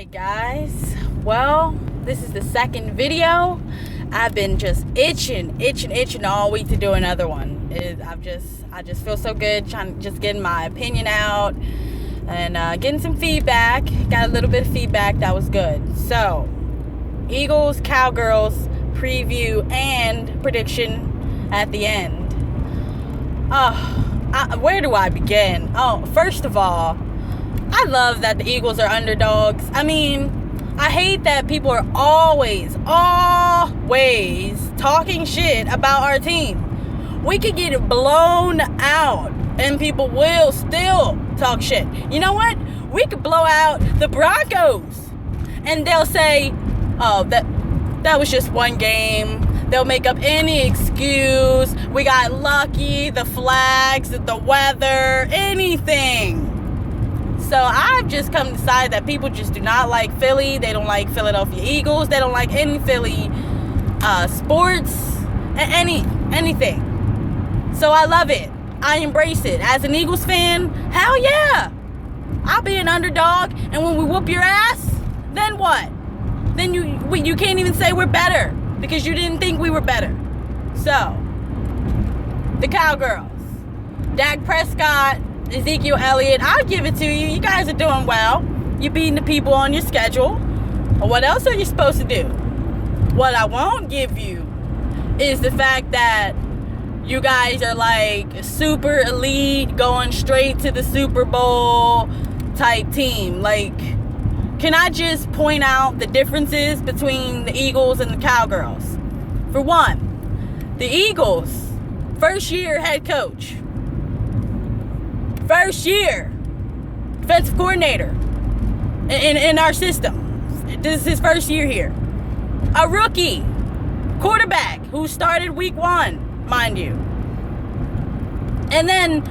Alright guys, well, this is the second video. I've been just itching all week to do another one. I just feel so good just getting my opinion out and getting some feedback. Got a little bit of feedback that was good. So, Eagles-Cowgirls preview and prediction at the end. Where do I begin? First of all, I love that the Eagles are underdogs. I mean, I hate that people are always talking shit about our team. We could get blown out and people will still talk shit. You know what? We could blow out the Broncos and they'll say, oh, that was just one game. They'll make up any excuse. We got lucky, the flags, the weather, anything. So I've just come to decide that people just do not like Philly. They don't like Philadelphia Eagles. They don't like any Philly sports, anything. So I love it. I embrace it. As an Eagles fan, hell yeah. I'll be an underdog, and when we whoop your ass, then what? Then you can't even say we're better because you didn't think we were better. So, the Cowgirls. Dak Prescott, Ezekiel Elliott, I'll give it to you. You guys are doing well. You're beating the people on your schedule. What else are you supposed to do? What I won't give you is the fact that you guys are like super elite, going straight to the Super Bowl type team. Like, can I just point out the differences between the Eagles and the Cowgirls? For one, the Eagles, first year head coach. First year defensive coordinator in our system. This is his first year here. A rookie quarterback who started week 1, mind you. And then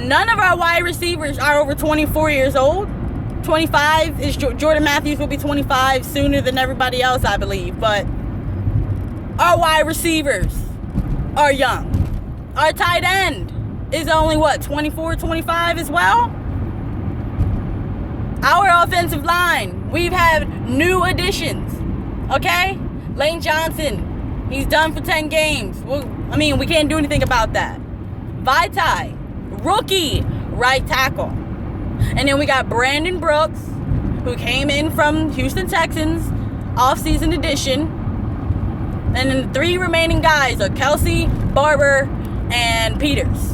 none of our wide receivers are over 24 years old. 25 is Jordan Matthews will be 25 sooner than everybody else, I believe. But our wide receivers are young. Our tight end is only 24, 25 as well. Our offensive line, we've had new additions. Okay? Lane Johnson, he's done for 10 games. We can't do anything about that. Vitae, rookie right tackle. And then we got Brandon Brooks, who came in from Houston Texans, off-season edition. And then the 3 remaining guys are Kelsey, Barber, and Peters.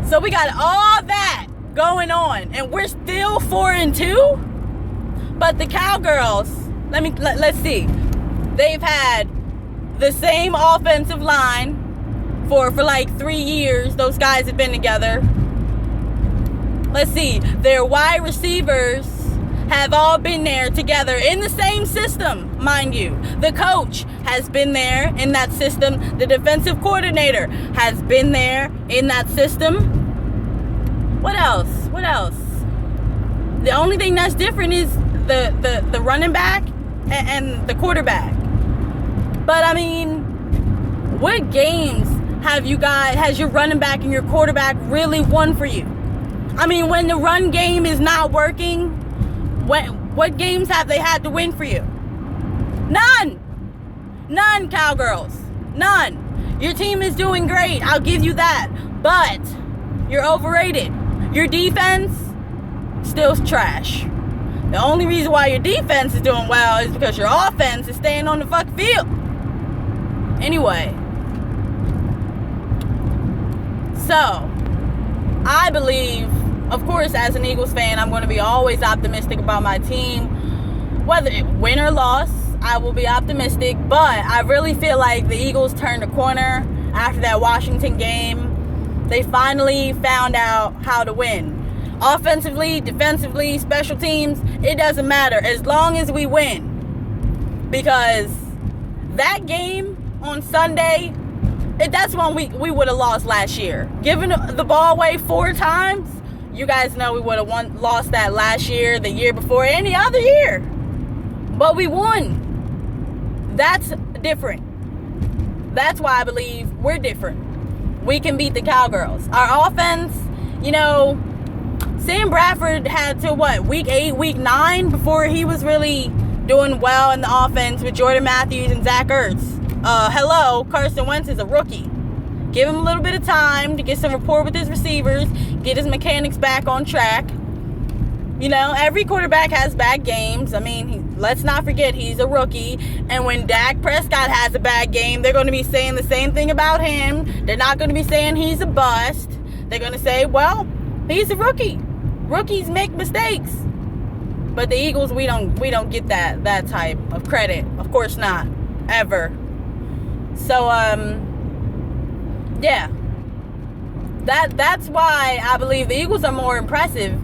So we got all that going on, and we're still 4-2. But the Cowgirls, let's see. They've had the same offensive line for like 3 years. Those guys have been together. Let's see. Their wide receivers have all been there together in the same system, mind you. The coach has been there in that system. The defensive coordinator has been there in that system. What else? The only thing that's different is the running back and the quarterback. But I mean, what games has your running back and your quarterback really won for you? I mean, when the run game is not working, what games have they had to win for you? None, Cowgirls. None. Your team is doing great. I'll give you that. But you're overrated. Your defense, still trash. The only reason why your defense is doing well is because your offense is staying on the fucking field. Anyway. So, I believe, of course, as an Eagles fan, I'm going to be always optimistic about my team. Whether it win or loss, I will be optimistic. But I really feel like the Eagles turned a corner after that Washington game. They finally found out how to win. Offensively, defensively, special teams, it doesn't matter as long as we win. Because that game on Sunday, that's when we would have lost last year. Giving the ball away 4 times, you guys know we would have lost that last year, the year before, any other year. But we won. That's different. That's why I believe we're different. We can beat the Cowgirls. Our offense, Sam Bradford had to week 8, week 9 before he was really doing well in the offense with Jordan Matthews and Zach Ertz. Hello, Carson Wentz is a rookie. Give him a little bit of time to get some rapport with his receivers, get his mechanics back on track. You know, every quarterback has bad games. I mean, let's not forget he's a rookie. And when Dak Prescott has a bad game, they're going to be saying the same thing about him. They're not going to be saying he's a bust. They're going to say, well, he's a rookie. Rookies make mistakes. But the Eagles, we don't get that type of credit. Of course not. Ever. So, yeah. That's why I believe the Eagles are more impressive.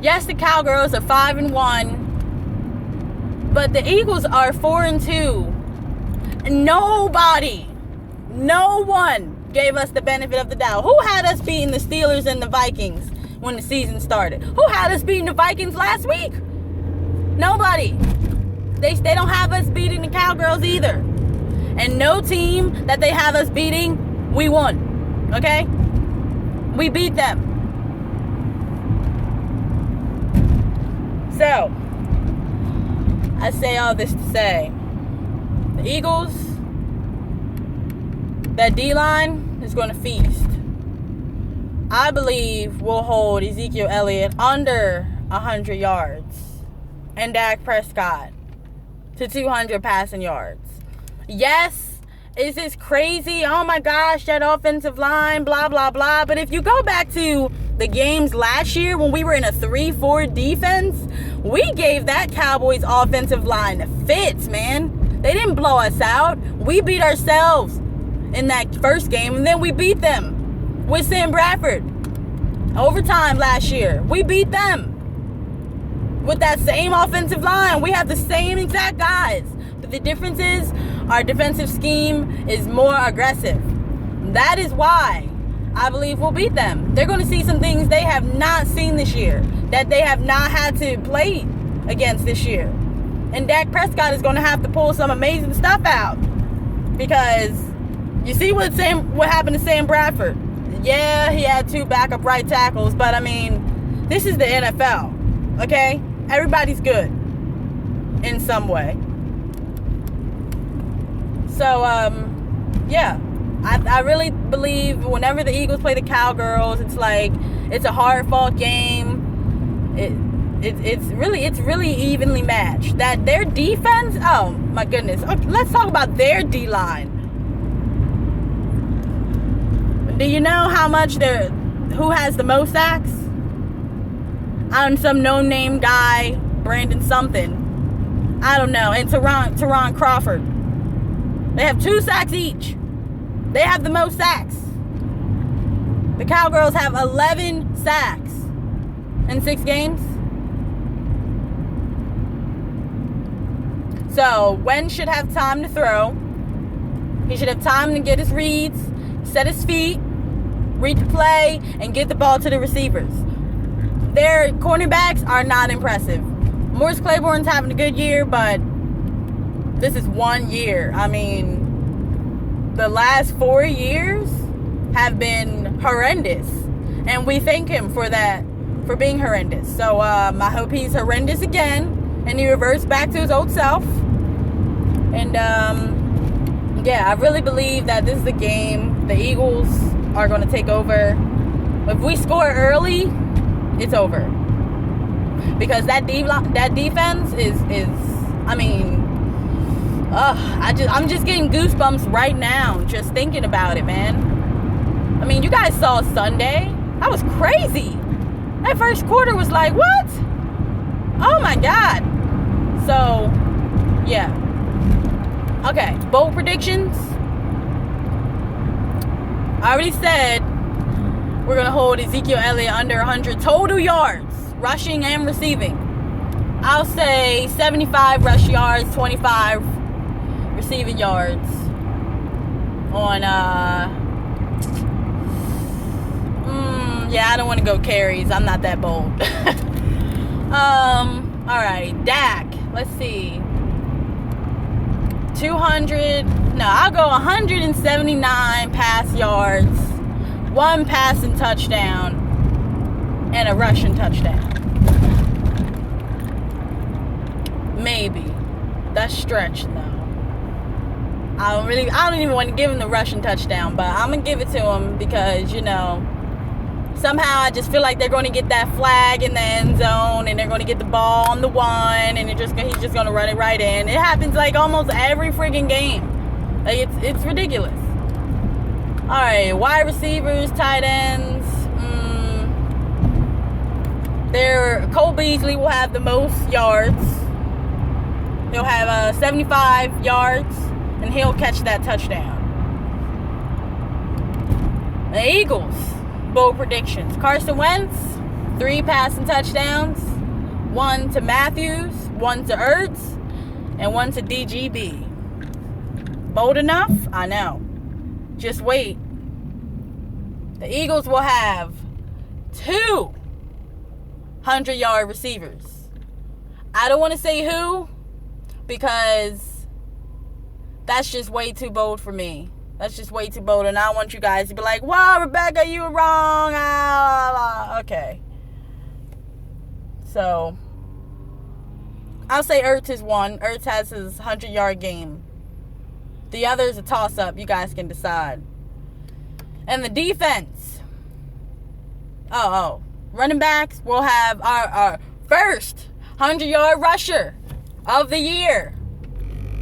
Yes, the Cowgirls are 5-1, but the Eagles are 4-2. No one gave us the benefit of the doubt. Who had us beating the Steelers and the Vikings when the season started? Who had us beating the Vikings last week? Nobody. They don't have us beating the Cowgirls either. And no team that they have us beating, we won. Okay? We beat them. So, I say all this to say, the Eagles, that D-line is going to feast. I believe we'll hold Ezekiel Elliott under 100 yards and Dak Prescott to 200 passing yards. Yes, is this crazy? Oh my gosh, that offensive line, blah, blah, blah. But if you go back to the games last year when we were in a 3-4 defense, we gave that Cowboys offensive line fits, man. They didn't blow us out. We beat ourselves in that first game, and then we beat them with Sam Bradford. Overtime last year, we beat them with that same offensive line. We have the same exact guys. But the difference is our defensive scheme is more aggressive. That is why I believe we'll beat them. They're going to see some things they have not seen this year, that they have not had to play against this year. And Dak Prescott is going to have to pull some amazing stuff out. Because you see what happened to Sam Bradford. Yeah, he had 2 backup right tackles, but I mean, this is the NFL. Okay? Everybody's good in some way. So, yeah. I really believe whenever the Eagles play the Cowgirls, it's like it's a hard-fought game. It's really evenly matched. That their defense, oh my goodness. Okay, let's talk about their D-line. Do you know who has the most sacks? On some no-name guy, Brandon something. I don't know. And Teron Crawford. They have 2 sacks each. They have the most sacks. The Cowgirls have 11 sacks in 6 games. So, Wentz should have time to throw. He should have time to get his reads, set his feet, read the play, and get the ball to the receivers. Their cornerbacks are not impressive. Morris Claiborne's having a good year, but this is 1 year. I mean, the last 4 years have been horrendous. And we thank him for that, for being horrendous. So I hope he's horrendous again and he reverts back to his old self. And yeah, I really believe that this is the game. The Eagles are going to take over. If we score early, it's over. Because that defense is I mean, I'm just getting goosebumps right now just thinking about it, man. I mean, you guys saw Sunday. That was crazy. That first quarter was like, what? Oh my God. So, yeah. Okay, bold predictions. I already said we're going to hold Ezekiel Elliott under 100 total yards, rushing and receiving. I'll say 75 rush yards, 25 receiving yards on yeah, I don't want to go carries. I'm not that bold. Alright, Dak, let's see, 200, no, I'll go 179 pass yards, 1 passing touchdown, and a rushing touchdown. Maybe. That's stretched though. I don't even want to give him the rushing touchdown, but I'm gonna give it to him because, you know, somehow I just feel like they're going to get that flag in the end zone and they're going to get the ball on the 1 and he's just going to run it right in. It happens like almost every freaking game. Like it's ridiculous. All right, wide receivers, tight ends. Cole Beasley will have the most yards. He'll have 75 yards and he'll catch that touchdown. The Eagles. Bold predictions. Carson Wentz, 3 passing touchdowns, 1 to Matthews, 1 to Ertz, and 1 to DGB. Bold enough? I know. Just wait. The Eagles will have 2 100-yard receivers. I don't want to say who because that's just way too bold for me. That's just way too bold, and I don't want you guys to be like, "Wow, Rebecca, you were wrong." Okay. So, I'll say Ertz is 1. Ertz has his 100-yard game. The other is a toss-up. You guys can decide. And the defense. Running backs will have our first 100-yard rusher of the year.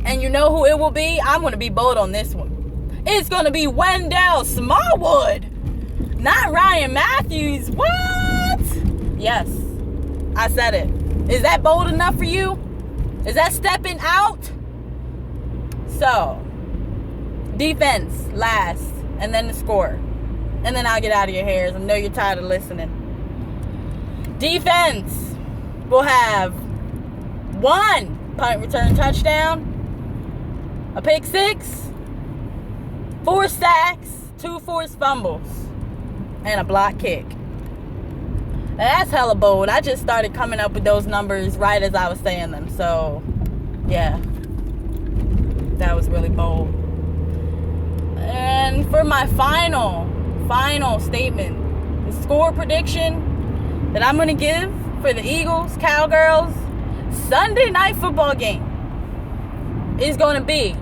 And you know who it will be? I'm going to be bold on this one. It's going to be Wendell Smallwood. Not Ryan Matthews. What? Yes. I said it. Is that bold enough for you? Is that stepping out? So, defense last. And then the score. And then I'll get out of your hairs. I know you're tired of listening. Defense will have 1 punt return touchdown. A pick 6. 4 sacks, 2 forced fumbles, and a block kick. And that's hella bold. I just started coming up with those numbers right as I was saying them. So, yeah. That was really bold. And for my final statement, the score prediction that I'm going to give for the Eagles-Cowgirls Sunday night football game is going to be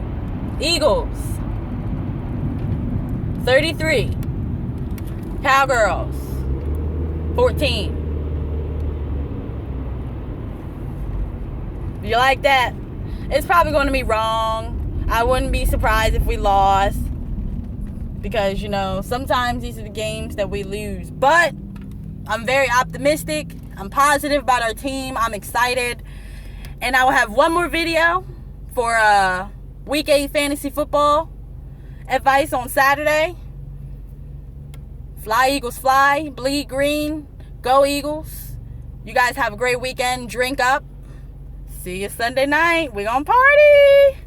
Eagles 33, Cowgirls 14. You like that? It's probably going to be wrong. I wouldn't be surprised if we lost because, you know, sometimes these are the games that we lose. But I'm very optimistic. I'm positive about our team. I'm excited. And I will have one more video for Week 8 fantasy football advice on Saturday. Fly, Eagles, fly. Bleed green. Go, Eagles. You guys have a great weekend. Drink up. See you Sunday night. We're gonna party.